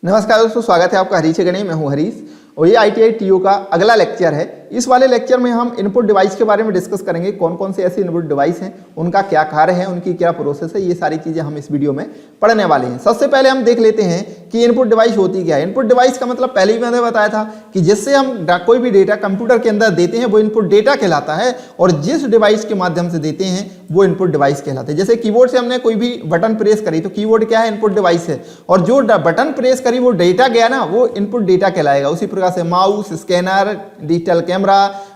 नमस्कार दोस्तों, स्वागत है आपका हरीश गणे। मैं हूं हरीश और ये ITI TO का अगला लेक्चर है। इस वाले लेक्चर में हम इनपुट डिवाइस के बारे में डिस्कस करेंगे। कौन कौन से ऐसे इनपुट डिवाइस हैं, उनका क्या कार्य है, उनकी क्या प्रोसेस है, ये सारी चीज़ें हम इस वीडियो में पढ़ने वाले हैं। सबसे पहले हम देख लेते हैं कि इनपुट डिवाइस होती क्या है। इनपुट डिवाइस का मतलब पहले ही मैंने बताया था कि जिससे हम कोई भी डेटा कंप्यूटर के अंदर देते हैं वो इनपुट डेटा कहलाता है, और जिस डिवाइस के माध्यम से देते हैं वो इनपुट डिवाइस कहलाते हैं। जैसे कीबोर्ड से हमने कोई भी बटन प्रेस करी तो कीबोर्ड क्या है, इनपुट डिवाइस है, और जो बटन प्रेस करी वो डेटा गया ना, वो इनपुट डेटा कहलाएगा। उसी प्रकार से mouse, scanner, digital camera,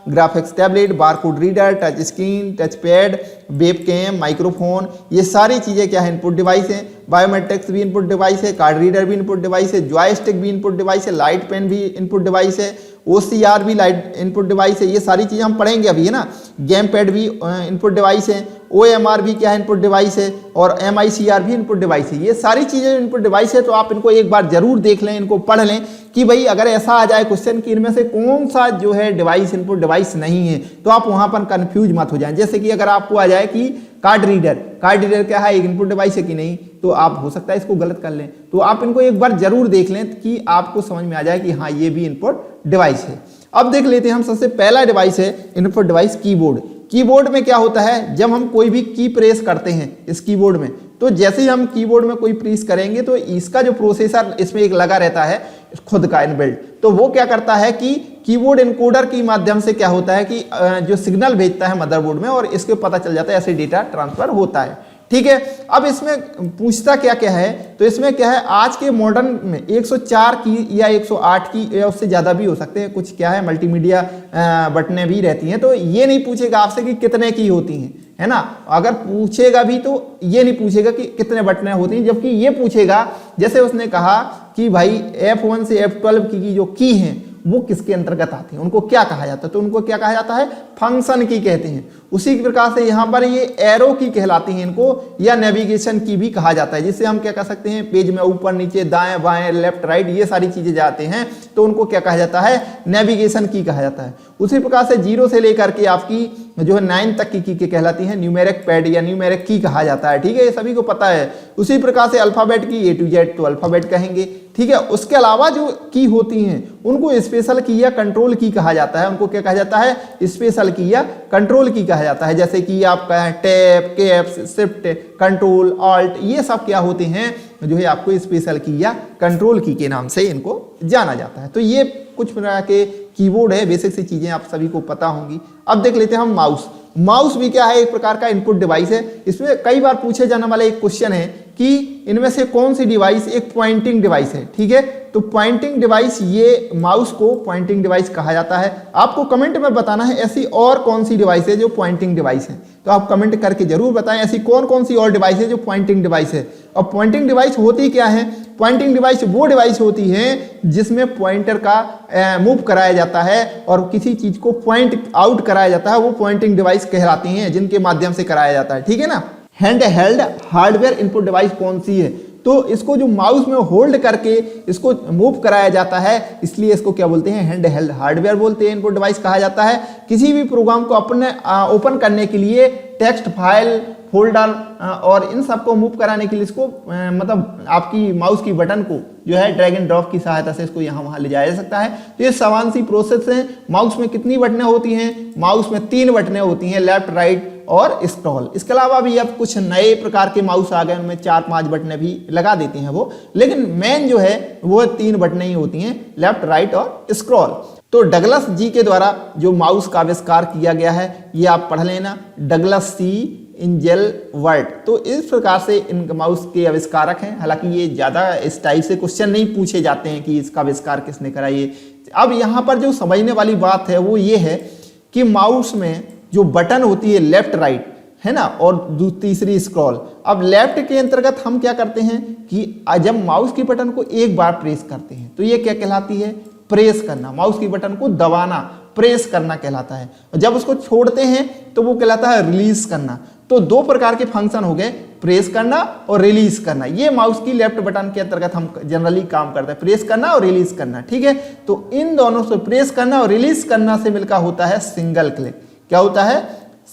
graphics tablet, barcode reader, touch screen, touch pad, webcam, microphone, ये सारी चीज़ें क्या है, इनपुट डिवाइस हैं। बायोमेट्रिक्स भी इनपुट डिवाइस है, कार्ड रीडर भी इनपुट डिवाइस है, जॉयस्टिक भी इनपुट डिवाइस है, लाइट पेन भी इनपुट डिवाइस है, OCR भी लाइट इनपुट डिवाइस है। ये सारी चीज़ें हम पढ़ेंगे अभी, है ना। गेम पैड भी इनपुट डिवाइस है, OMR भी क्या है, इनपुट डिवाइस है, और MICR भी इनपुट डिवाइस है। ये सारी चीज़ें इनपुट डिवाइस है। तो आप इनको एक बार जरूर देख लें, इनको पढ़ लें कि भाई अगर ऐसा आ जाए क्वेश्चन कि इनमें से कौन सा जो है डिवाइस इनपुट डिवाइस नहीं है, तो आप वहाँ पर कंफ्यूज मत हो जाएं। जैसे कि अगर आपको आ जाए कि कार्ड रीडर क्या है, एक इनपुट डिवाइस है कि नहीं, तो आप हो सकता है इसको गलत कर लें। तो आप इनको एक बार जरूर देख लें कि आपको समझ में आ जाए कि हाँ ये भी इनपुट डिवाइस है। अब देख लेते हैं हम। सबसे पहला डिवाइस है इनपुट डिवाइस कीबोर्ड। कीबोर्ड में क्या होता है, जब हम कोई भी की प्रेस करते हैं इस कीबोर्ड में, तो जैसे ही हम कीबोर्ड में कोई प्रेस करेंगे तो इसका जो प्रोसेसर इसमें एक लगा रहता है खुद का इनबिल्ट, तो वो क्या करता है कि कीबोर्ड इनकोडर के माध्यम से क्या होता है कि जो सिग्नल भेजता है मदरबोर्ड में, और इसके पता चल जाता है ऐसे डेटा ट्रांसफर होता है। ठीक है। अब इसमें पूछता क्या क्या है, तो इसमें क्या है, आज के मॉडर्न में 104 की या 108 की या उससे ज़्यादा भी हो सकते हैं, कुछ क्या है मल्टीमीडिया बटनें भी रहती हैं। तो ये नहीं पूछेगा आपसे कि कितने की होती हैं, है ना। अगर पूछेगा भी तो ये नहीं पूछेगा कि कितने बटनें होती हैं, जबकि ये पूछेगा, जैसे उसने कहा कि भाई F1 से F12 की जो की हैं वो किसके अंतर्गत आती हैं, उनको क्या कहा जाता है, तो उनको क्या कहा जाता है, फंक्शन की कहते हैं। उसी प्रकार से यहाँ पर ये एरो की कहलाती हैं इनको, या नेविगेशन की भी कहा जाता है, जिससे हम क्या कह सकते हैं, पेज में ऊपर नीचे दाएं बाएं लेफ्ट राइट ये सारी चीजें जाते हैं, तो उनको क्या कहा जाता है, नेविगेशन की कहा जाता है। उसी प्रकार से 0 से लेकर के आपकी जो है 9 तक की कहलाती है न्यूमेरिक पैड या न्यूमेरिक की कहा जाता है। ठीक है, ये सभी को पता है। उसी प्रकार से अल्फाबेट की A to Z तो अल्फाबेट कहेंगे। ठीक है। उसके अलावा जो की होती हैं उनको स्पेशल की या कंट्रोल की कहा जाता है। उनको क्या कहा जाता है, स्पेशल की या कंट्रोल की कहा जाता है। जैसे कि आपका है tab, caps, shift, control, alt, ये सब क्या होते हैं, जो है आपको स्पेशल की या कंट्रोल की के नाम से इनको जाना जाता है। तो ये कुछ प्रकार के कीबोर्ड है, बेसिक सी चीजें आप सभी को पता होंगी। अब देख लेते हैं हम माउस। माउस भी क्या है, एक प्रकार का इनपुट डिवाइस है। इसमें कई बार पूछे जाने वाला एक क्वेश्चन है कि इनमें से कौन सी डिवाइस एक पॉइंटिंग डिवाइस है। ठीक है, तो पॉइंटिंग डिवाइस, ये माउस को पॉइंटिंग डिवाइस कहा जाता है। आपको कमेंट में बताना है ऐसी और कौन सी डिवाइस है जो पॉइंटिंग डिवाइस है, तो आप कमेंट करके जरूर बताएं ऐसी कौन कौन सी और डिवाइस है जो पॉइंटिंग डिवाइस है। और पॉइंटिंग डिवाइस होती क्या है, पॉइंटिंग डिवाइस वो डिवाइस होती है जिसमें पॉइंटर का मूव कराया जाता है और किसी चीज को पॉइंट आउट कराया जाता है, वो पॉइंटिंग डिवाइस कहलाती हैं, जिनके माध्यम से कराया जाता है। ठीक है ना। Hand held hardware input device कौन सी है, तो इसको जो माउस में होल्ड करके इसको मूव कराया जाता है, इसलिए इसको क्या बोलते हैं, हैंड हेल्ड हार्डवेयर बोलते हैं, इनपुट डिवाइस कहा जाता है। किसी भी प्रोग्राम को अपने ओपन करने के लिए टेक्स्ट फाइल, फोल्डर और इन सबको मूव कराने के लिए इसको मतलब आपकी माउस की बटन को जो है ड्रैग एंड ड्रॉप की सहायता से इसको यहाँ वहाँ ले जाया जा सकता है। तो ये समान सी प्रोसेस है। माउस में कितनी बटनें होती हैं, माउस में 3 बटनें होती हैं, लेफ्ट राइट और स्क्रॉल। इसके अलावा भी अब कुछ नए प्रकार के माउस आ गए, उनमें 4-5 बटनें भी लगा देते हैं वो, लेकिन मेन जो है वो 3 बटनें ही होती हैं, लेफ्ट राइट और स्क्रॉल। तो डगलस जी के द्वारा जो माउस का आविष्कार किया गया है, ये आप पढ़ लेना, डगलस सी इंजेलवर्ट। तो इस प्रकार से इन माउस के आविष्कारक हैं। हालांकि ये ज़्यादा इस टाइप से क्वेश्चन नहीं पूछे जाते हैं कि इसका आविष्कार किसने करा ये। अब यहाँ पर जो समझने वाली बात है वो ये है कि माउस में जो बटन होती है लेफ्ट राइट, है ना, और तीसरी स्क्रॉल। अब लेफ्ट के अंतर्गत हम क्या करते हैं कि जब माउस की बटन को एक बार प्रेस करते हैं तो ये क्या कहलाती है, प्रेस करना। माउस की बटन को दबाना, प्रेस करना कहलाता है। और जब उसको छोड़ते हैं तो वो कहलाता है रिलीज करना। तो 2 प्रकार के फंक्शन हो गए, प्रेस करना और रिलीज करना। ये माउस की लेफ्ट बटन के अंतर्गत हम जनरली काम करते हैं, प्रेस करना और रिलीज करना। ठीक है, तो इन दोनों से प्रेस करना और रिलीज करना से मिलकर होता है सिंगल क्लिक। क्या होता है,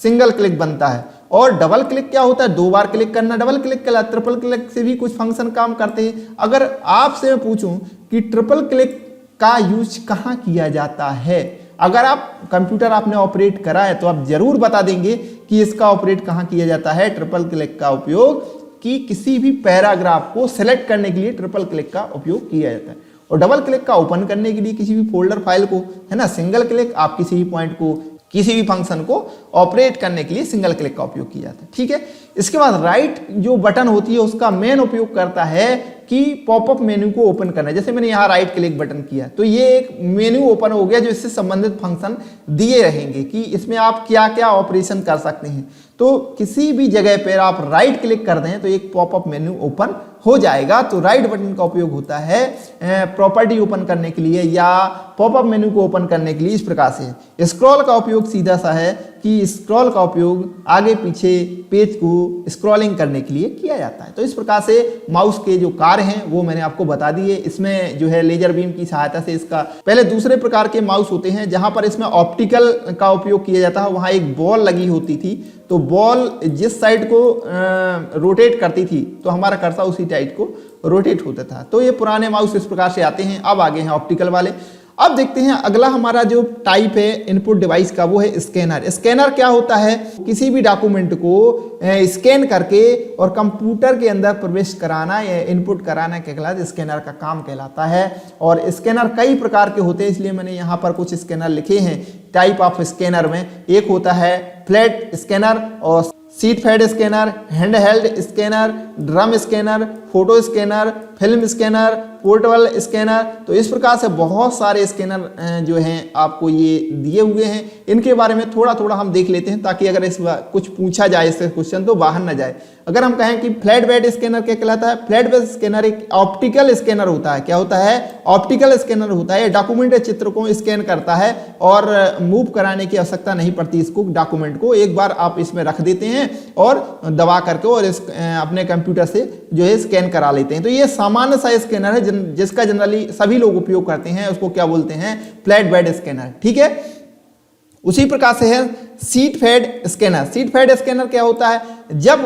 सिंगल क्लिक बनता है। और डबल क्लिक क्या होता है, 2 बार क्लिक करना डबल क्लिक कहलाता है। ट्रिपल क्लिक से भी कुछ फंक्शन काम करते हैं। अगर आपसे मैं पूछूं कि ट्रिपल क्लिक का यूज कहाँ किया जाता है, अगर आप कंप्यूटर आपने ऑपरेट करा है तो आप जरूर बता देंगे कि इसका ऑपरेट कहाँ किया जाता है। ट्रिपल क्लिक का उपयोग कि किसी भी पैराग्राफ को सेलेक्ट करने के लिए ट्रिपल क्लिक का उपयोग किया जाता है। और डबल क्लिक का ओपन करने के लिए किसी भी फोल्डर फाइल को, है ना। सिंगल क्लिक आप किसी भी पॉइंट को, किसी भी फंक्शन को ऑपरेट करने के लिए सिंगल क्लिक का उपयोग किया जाता है, ठीक है। इसके बाद राइट जो बटन होती है उसका मेन उपयोग करता है कि पॉपअप मेन्यू को ओपन करना है। जैसे मैंने यहाँ राइट क्लिक बटन किया तो ये एक मेन्यू ओपन हो गया जो इससे संबंधित फंक्शन दिए रहेंगे कि इसमें आप क्या क्या ऑपरेशन कर सकते हैं। तो किसी भी जगह पर आप राइट क्लिक कर दें तो एक पॉपअप मेन्यू ओपन हो जाएगा। तो राइट बटन का उपयोग होता है प्रॉपर्टी ओपन करने के लिए या पॉपअप मेन्यू को ओपन करने के लिए। इस प्रकार से स्क्रॉल का उपयोग सीधा सा है कि स्क्रॉल का उपयोग आगे पीछे पेज को स्क्रॉलिंग करने के लिए किया जाता है। तो इस प्रकार से माउस के जो कार्य हैं वो मैंने आपको बता दिए। इसमें जो है लेजर बीम की सहायता से इसका पहले दूसरे प्रकार के माउस होते हैं जहां पर इसमें ऑप्टिकल का उपयोग किया जाता है। वहां एक बॉल लगी होती थी तो बॉल जिस साइड को रोटेट करती थी तो हमारा कर्सर उसी साइड को रोटेट होता था। तो ये पुराने माउस इस प्रकार से आते हैं। अब आगे हैं ऑप्टिकल वाले। अब देखते हैं अगला हमारा जो टाइप है इनपुट डिवाइस का वो है स्कैनर। स्कैनर क्या होता है, किसी भी डॉक्यूमेंट को स्कैन करके और कंप्यूटर के अंदर प्रवेश कराना या इनपुट कराना कहलाता, स्कैनर का काम कहलाता है। और स्कैनर कई प्रकार के होते हैं इसलिए मैंने यहाँ पर कुछ स्कैनर लिखे हैं टाइप ऑफ स्कैनर में। एक होता है फ्लैट स्कैनर और sheet fed scanner, hand held scanner, drum scanner, photo scanner, film scanner, portable scanner. तो इस प्रकार से बहुत सारे स्कैनर जो हैं आपको ये दिए हुए हैं। इनके बारे में थोड़ा थोड़ा हम देख लेते हैं ताकि अगर इस कुछ पूछा जाए इससे क्वेश्चन तो बाहर ना जाए। अगर हम कहें कि फ्लैट बेड स्कैनर क्या कहलाता है, फ्लैट बेड स्कैनर एक ऑप्टिकल स्कैनर होता है। क्या होता है, ऑप्टिकल स्कैनर होता है। डॉक्यूमेंट चित्र को स्कैन करता है और मूव कराने की आवश्यकता नहीं पड़ती इसको, डॉक्यूमेंट को एक बार आप इसमें रख देते हैं और दबा करके और अपने कंप्यूटर से जो है स्कैन करा लेते हैं। तो ये सामान्य सा स्कैनर है जिसका जनरली सभी लोग उपयोग करते हैं। उसको क्या बोलते हैं, फ्लैट बेड स्कैनर, ठीक है। उसी प्रकार से है sheet fed scanner. Sheet fed scanner क्या होता है, जब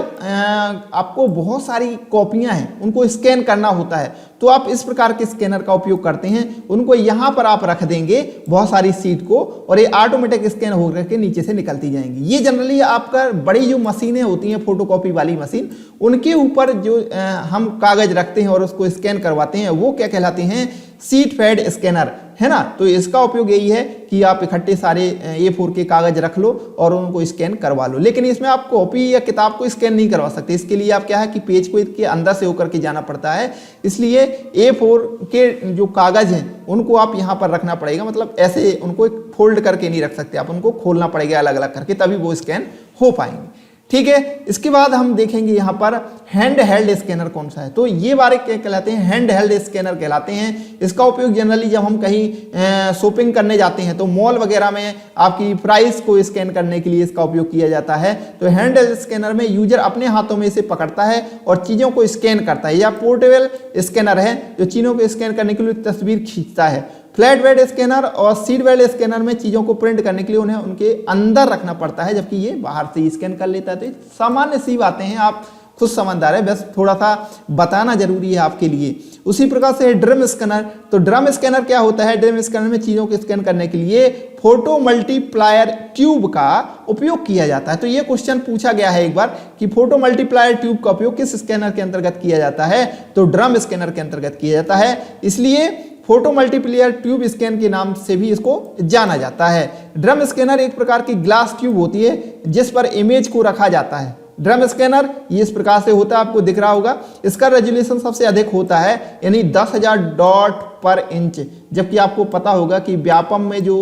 आपको बहुत सारी कॉपियां हैं उनको स्कैन करना होता है तो आप इस प्रकार के स्कैनर का उपयोग करते हैं। उनको यहां पर आप रख देंगे बहुत सारी सीट को और ये ऑटोमेटिक स्कैन होकर के नीचे से निकलती जाएंगी। ये जनरली आपका बड़ी जो मशीनें होती हैं फोटोकॉपी वाली मशीन, उनके ऊपर जो हम कागज रखते हैं और उसको स्कैन करवाते हैं वो क्या कहलाते हैं, सीट फेड स्कैनर, है ना। तो इसका उपयोग यही है कि आप इकट्ठे सारे A4 के कागज रख लो और उनको स्कैन करवा लो। लेकिन इसमें आप कॉपी या किताब को स्कैन नहीं करवा सकते। इसके लिए आप क्या है कि पेज को इसके अंदर से होकर के जाना पड़ता है। इसलिए A4 के जो कागज हैं उनको आप यहाँ पर रखना पड़ेगा, मतलब ऐसे उनको एक फोल्ड करके नहीं रख सकते, आप उनको खोलना पड़ेगा अलग अलग करके, तभी वो स्कैन हो पाएंगे, ठीक है। इसके बाद हम देखेंगे यहाँ पर हैंड हेल्ड स्कैनर कौन सा है। तो ये बारे क्या कहलाते हैं, हैंड हेल्ड स्कैनर कहलाते हैं। इसका उपयोग जनरली जब हम कहीं शॉपिंग करने जाते हैं तो मॉल वगैरह में आपकी प्राइस को स्कैन करने के लिए इसका उपयोग किया जाता है। तो हैंड हेल्ड स्कैनर में यूजर अपने हाथों में इसे पकड़ता है और चीज़ों को स्कैन करता है। या पोर्टेबल स्कैनर है जो चीज़ों को स्कैन करने के लिए तस्वीर खींचता है। फ्लैट बेड स्कैनर और सीट बेड स्कैनर में चीज़ों को प्रिंट करने के लिए उन्हें उनके अंदर रखना पड़ता है, जबकि ये बाहर से ही स्कैन कर लेता है। तो सामान्य सी बातें हैं, आप खुद समझदार है, बस थोड़ा सा बताना जरूरी है आपके लिए। उसी प्रकार से ड्रम स्कैनर। तो ड्रम स्कैनर क्या होता है, ड्रम स्कैनर में चीज़ों को स्कैन करने के लिए फोटो मल्टीप्लायर ट्यूब का उपयोग किया जाता है। तो ये क्वेश्चन पूछा गया है एक बार कि फोटो मल्टीप्लायर ट्यूब का उपयोग किस स्कैनर के अंतर्गत किया जाता है, तो ड्रम स्कैनर के अंतर्गत किया जाता है। इसलिए फोटो मल्टीप्लायर ट्यूब स्कैन के नाम से भी इसको जाना जाता है। ड्रम स्कैनर एक प्रकार की ग्लास ट्यूब होती है जिस पर इमेज को रखा जाता है। ड्रम स्कैनर ये इस प्रकार से होता है, आपको दिख रहा होगा। इसका रेजोल्यूशन सबसे अधिक होता है, यानी 10,000 डॉट पर इंच, जबकि आपको पता होगा कि व्यापम में जो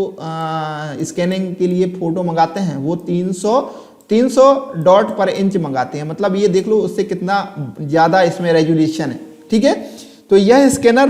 स्कैनिंग के लिए फोटो मंगाते हैं वो 300 डॉट पर इंच मंगाते हैं। मतलब ये देख लो उससे कितना ज़्यादा इसमें रेजोल्यूशन है, ठीक है। तो यह स्कैनर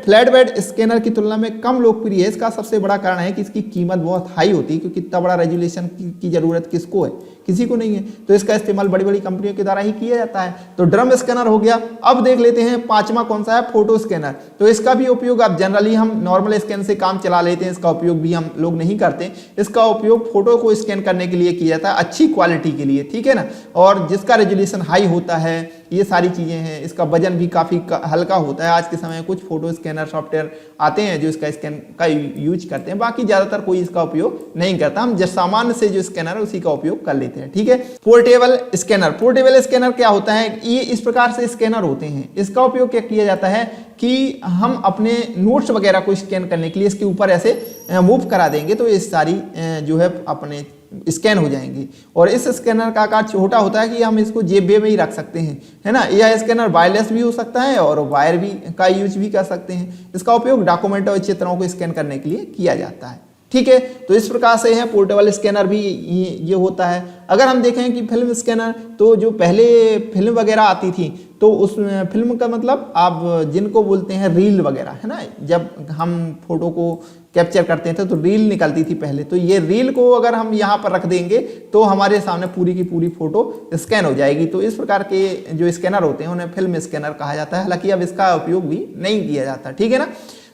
फ्लैट बेड स्कैनर की तुलना में कम लोकप्रिय है। इसका सबसे बड़ा कारण है कि इसकी कीमत बहुत हाई होती है, क्योंकि इतना बड़ा रेजोल्यूशन की जरूरत किसको है, किसी को नहीं है। तो इसका इस्तेमाल बड़ी बड़ी कंपनियों के द्वारा ही किया जाता है। तो ड्रम स्कैनर हो गया। अब देख लेते हैं पांचवा कौन सा है, फोटो स्कैनर। तो इसका भी उपयोग अब जनरली हम नॉर्मल स्कैन से काम चला लेते हैं, इसका उपयोग भी हम लोग नहीं करते। इसका उपयोग फोटो को स्कैन करने के लिए किया जाता है, अच्छी क्वालिटी के लिए, ठीक है ना, और जिसका रेजोल्यूशन हाई होता है, ये सारी चीजें हैं। इसका वजन भी काफी हल्का होता है। आज के समय में कुछ फोटो स्कैनर सॉफ्टवेयर आते हैं जो इसका स्कैन का यूज करते हैं, बाकी ज्यादातर कोई इसका उपयोग नहीं करता। हम जो सामान्य से जो स्कैनर है उसी का उपयोग कर लेते हैं, ठीक है। पोर्टेबल स्कैनर, पोर्टेबल स्कैनर क्या होता है, ये इस प्रकार से स्कैनर होते हैं। इसका उपयोग क्या किया जाता है कि हम अपने नोट्स वगैरह को स्कैन करने के लिए इसके ऊपर ऐसे मूव करा देंगे तो ये सारी जो है अपने स्कैन हो जाएंगी। और इस स्कैनर का आकार छोटा होता है कि हम इसको जेब में ही रख सकते हैं, है ना। यह स्कैनर वायरलेस भी हो सकता है और वायर भी का यूज भी कर सकते हैं। इसका उपयोग डॉक्यूमेंट और चित्रों को स्कैन करने के लिए किया जाता है, ठीक है। तो इस प्रकार से है पोर्टेबल स्कैनर भी ये होता है। अगर हम देखें कि फिल्म स्कैनर, तो जो पहले फिल्म वगैरह आती थी तो उस फिल्म का मतलब आप जिनको बोलते हैं रील वगैरह, है ना, जब हम फोटो को कैप्चर करते थे तो रील निकलती थी पहले। तो ये रील को अगर हम यहाँ पर रख देंगे तो हमारे सामने पूरी की पूरी फोटो स्कैन हो जाएगी। तो इस प्रकार के जो स्कैनर होते हैं उन्हें फिल्म स्कैनर कहा जाता है। हालांकि अब इसका उपयोग भी नहीं किया जाता, ठीक है ना।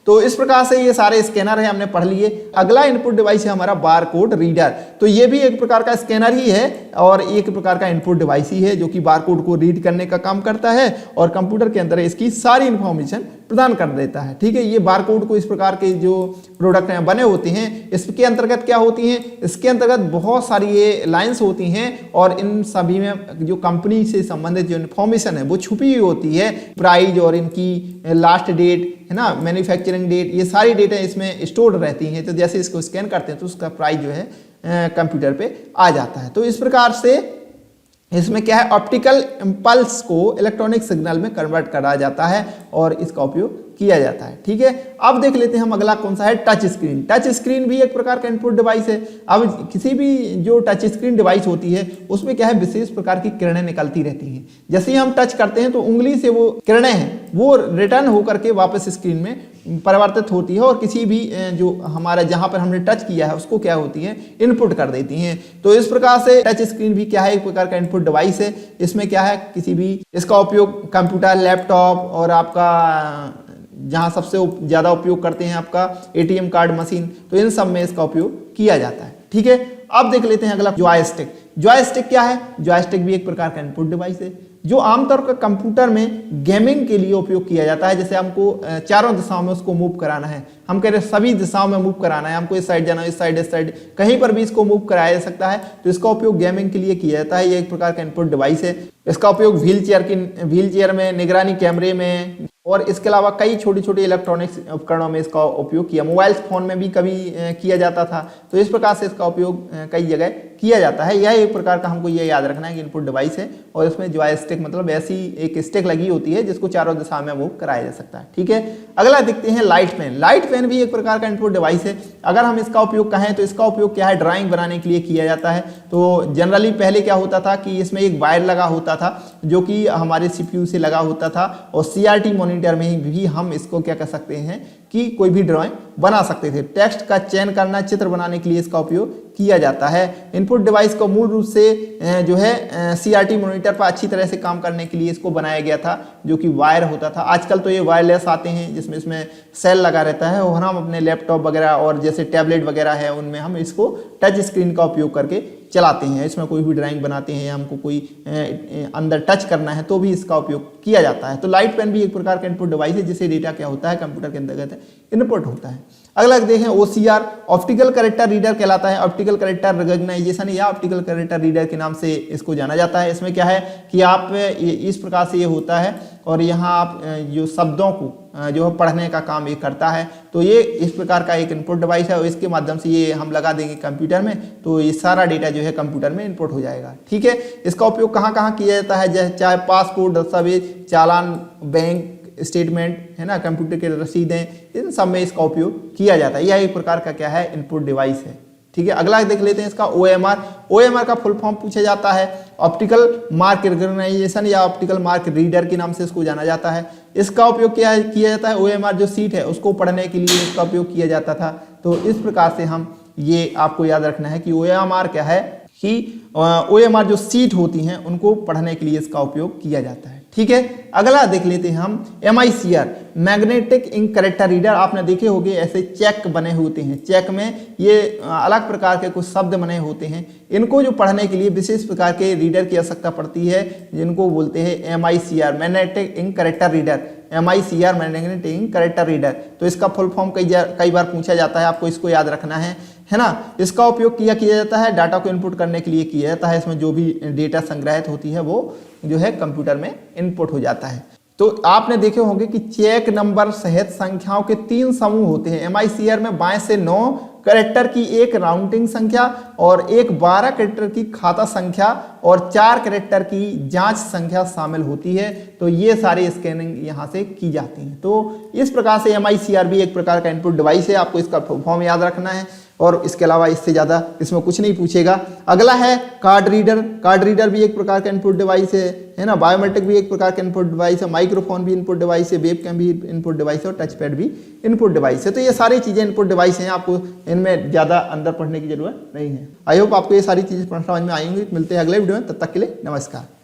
तो इस प्रकार से ये सारे स्कैनर है हमने पढ़ लिए। अगला इनपुट डिवाइस है हमारा बारकोड रीडर। तो ये भी एक प्रकार का स्कैनर ही है और एक प्रकार का इनपुट डिवाइस ही है जो कि बारकोड को रीड करने का काम करता है और कंप्यूटर के अंदर इसकी सारी इंफॉर्मेशन प्रदान कर देता है, ठीक है। ये बारकोड को इस प्रकार के जो प्रोडक्ट हैं बने होते हैं, इसके अंतर्गत क्या होती हैं, इसके अंतर्गत बहुत सारी ये लाइंस होती हैं और इन सभी में जो कंपनी से संबंधित जो इन्फॉर्मेशन है वो छुपी हुई होती है। प्राइस और इनकी लास्ट डेट, है ना, मैन्युफैक्चरिंग डेट, ये सारी डेटा इसमें स्टोर रहती हैं। तो जैसे इसको स्कैन करते हैं तो उसका प्राइस जो है कंप्यूटर पे आ जाता है। तो इस प्रकार से इसमें क्या है, ऑप्टिकल इम्पल्स को इलेक्ट्रॉनिक सिग्नल में कन्वर्ट करा जाता है और इसका उपयोग किया जाता है, ठीक है। अब देख लेते हैं हम अगला कौन सा है, टच स्क्रीन। टच स्क्रीन भी एक प्रकार का इनपुट डिवाइस है। अब किसी भी जो टच स्क्रीन डिवाइस होती है उसमें क्या है, विशेष प्रकार की किरणें निकलती रहती हैं। जैसे ही हम टच करते हैं तो उंगली से वो किरणें हैं वो रिटर्न होकर के वापस स्क्रीन में परिवर्तित होती है और किसी भी जो हमारा जहां पर हमने टच किया है उसको क्या होती है, इनपुट कर देती हैं। तो इस प्रकार से टच स्क्रीन भी क्या है, एक प्रकार का इनपुट डिवाइस है। इसमें क्या है, किसी भी इसका उपयोग कंप्यूटर, लैपटॉप और आपका जहां सबसे ज्यादा उपयोग करते हैं आपका एटीएम कार्ड मशीन, तो इन सब में इसका उपयोग किया जाता है, ठीक है। अब देख लेते हैं अगला जॉयस्टिक। जॉयस्टिक क्या है, जॉयस्टिक भी एक प्रकार का इनपुट डिवाइस है जो आमतौर पर कंप्यूटर में गेमिंग के लिए उपयोग किया जाता है। जैसे हमको चारों दिशाओं में उसको मूव कराना है, हम कह रहे हैं सभी दिशाओं में मूव कराना है, हमको इस साइड जाना है, इस साइड, कहीं पर भी इसको मूव कराया जा सकता है। तो इसका उपयोग गेमिंग के लिए किया जाता है। ये एक प्रकार का इनपुट डिवाइस है। इसका उपयोग व्हील चेयर में, निगरानी कैमरे में और इसके अलावा कई छोटी छोटी इलेक्ट्रॉनिक्स उपकरणों में इसका उपयोग किया, मोबाइल फोन में भी कभी किया जाता था। तो इस प्रकार से इसका उपयोग कई जगह किया जाता है। यह एक प्रकार का हमको ये याद रखना है कि इनपुट डिवाइस है और इसमें जॉयस्टिक मतलब ऐसी एक स्टिक लगी होती है जिसको चारों दिशा में मूव कराया जा सकता है, ठीक है। अगला देखते हैं लाइट फैन। लाइट फैन भी एक प्रकार का इनपुट डिवाइस है। अगर हम इसका उपयोग कहें तो इसका उपयोग क्या है, ड्राइंग बनाने के लिए किया जाता है। तो जनरली पहले क्या होता था कि इसमें एक वायर लगा होता था जो कि हमारे सीपीयू से लगा होता था और सीआरटी मॉनिटर में भी हम इसको क्या कर सकते हैं कि कोई भी ड्राइंग बना सकते थे। टेक्स्ट का चयन करना, चित्र बनाने के लिए इसका उपयोग किया जाता है। इनपुट डिवाइस को मूल रूप से जो है सीआरटी मॉनिटर पर अच्छी तरह से काम करने के लिए इसको बनाया गया था जो कि वायर होता था। आजकल तो ये वायरलेस आते हैं जिसमें इसमें सेल लगा रहता है और हम अपने लैपटॉप वगैरह और जैसे टैबलेट वगैरह है उनमें हम इसको टच स्क्रीन का उपयोग करके चलाते हैं। इसमें कोई भी ड्राइंग बनाते हैं या हमको कोई अंदर टच करना है तो भी इसका उपयोग किया जाता है। तो लाइट पेन भी एक प्रकार का इनपुट डिवाइस है जिससे डेटा क्या होता है, कंप्यूटर के अंतर्गत इनपुट होता है। अगला देखें ओसीआर, ऑप्टिकल कैरेक्टर रीडर कहलाता है। ऑप्टिकल कैरेक्टर रिकॉग्नाइजेशन या ऑप्टिकल कैरेक्टर रीडर के नाम से इसको जाना जाता है। इसमें क्या है कि आप इस प्रकार से ये होता है और यहाँ आप जो शब्दों को जो है पढ़ने का काम ये करता है। तो ये इस प्रकार का एक इनपुट डिवाइस है और इसके माध्यम से ये हम लगा देंगे कंप्यूटर में तो ये सारा डेटा जो है कंप्यूटर में इनपुट हो जाएगा, ठीक है। इसका उपयोग कहाँ कहाँ किया जाता है, चाहे पासपोर्ट, दस्तावेज, चालान, बैंक स्टेटमेंट, है ना, कंप्यूटर के रसीदें, इन सब में इसका उपयोग किया जाता है। यह एक प्रकार का क्या है, इनपुट डिवाइस है, ठीक है। अगला देख लेते हैं इसका ओएमआर। ओएमआर का फुल फॉर्म पूछा जाता है, ऑप्टिकल मार्क रिकॉग्नाइजेशन या ऑप्टिकल मार्क रीडर के नाम से इसको जाना जाता है। इसका उपयोग किया जाता है OMR जो सीट है उसको पढ़ने के लिए इसका उपयोग किया जाता था। तो इस प्रकार से हम ये आपको याद रखना है कि OMR क्या है कि OMR जो सीट होती हैं उनको पढ़ने के लिए इसका उपयोग किया जाता है। ठीक है, अगला देख लेते हैं हम MICR magnetic ink character reader. आपने देखे होंगे ऐसे चेक बने होते हैं, चेक में ये अलग प्रकार के कुछ शब्द बने होते हैं। इनको जो पढ़ने के लिए विशेष प्रकार के रीडर की आवश्यकता पड़ती है जिनको बोलते हैं MICR magnetic ink character reader. MICR magnetic ink character reader, तो इसका फुल फॉर्म कई बार पूछा जाता है, आपको इसको याद रखना है ना। इसका उपयोग किया जाता है डाटा को इनपुट करने के लिए किया जाता है। इसमें जो भी डेटा संग्रहित होती है वो जो है कंप्यूटर में इनपुट हो जाता है। तो आपने देखे होंगे कि चेक नंबर सहित संख्याओं के 3 समूह होते हैं। MICR में बाएं से 9 कैरेक्टर की एक राउंडिंग संख्या और एक 12 कैरेक्टर की खाता संख्या और 4 कैरेक्टर की जांच संख्या शामिल होती है। तो ये सारी स्कैनिंग यहाँ से की जाती है। तो इस प्रकार से MICR भी एक प्रकार का इनपुट डिवाइस है, आपको इसका फॉर्म याद रखना है और इसके अलावा इससे ज़्यादा इसमें कुछ नहीं पूछेगा। अगला है कार्ड रीडर। कार्ड रीडर भी एक प्रकार का इनपुट डिवाइस है ना। बायोमेट्रिक भी एक प्रकार का इनपुट डिवाइस है, माइक्रोफोन भी इनपुट डिवाइस है, वेबकैम भी इनपुट डिवाइस है और टच पैड भी इनपुट डिवाइस है। तो ये सारी चीज़ें इनपुट डिवाइस हैं, आपको इनमें ज़्यादा अंदर पढ़ने की जरूरत नहीं है। आई होप आपको ये सारी चीज़ें समझ में आएंगी। मिलते हैं अगले वीडियो में, तब तक के लिए नमस्कार।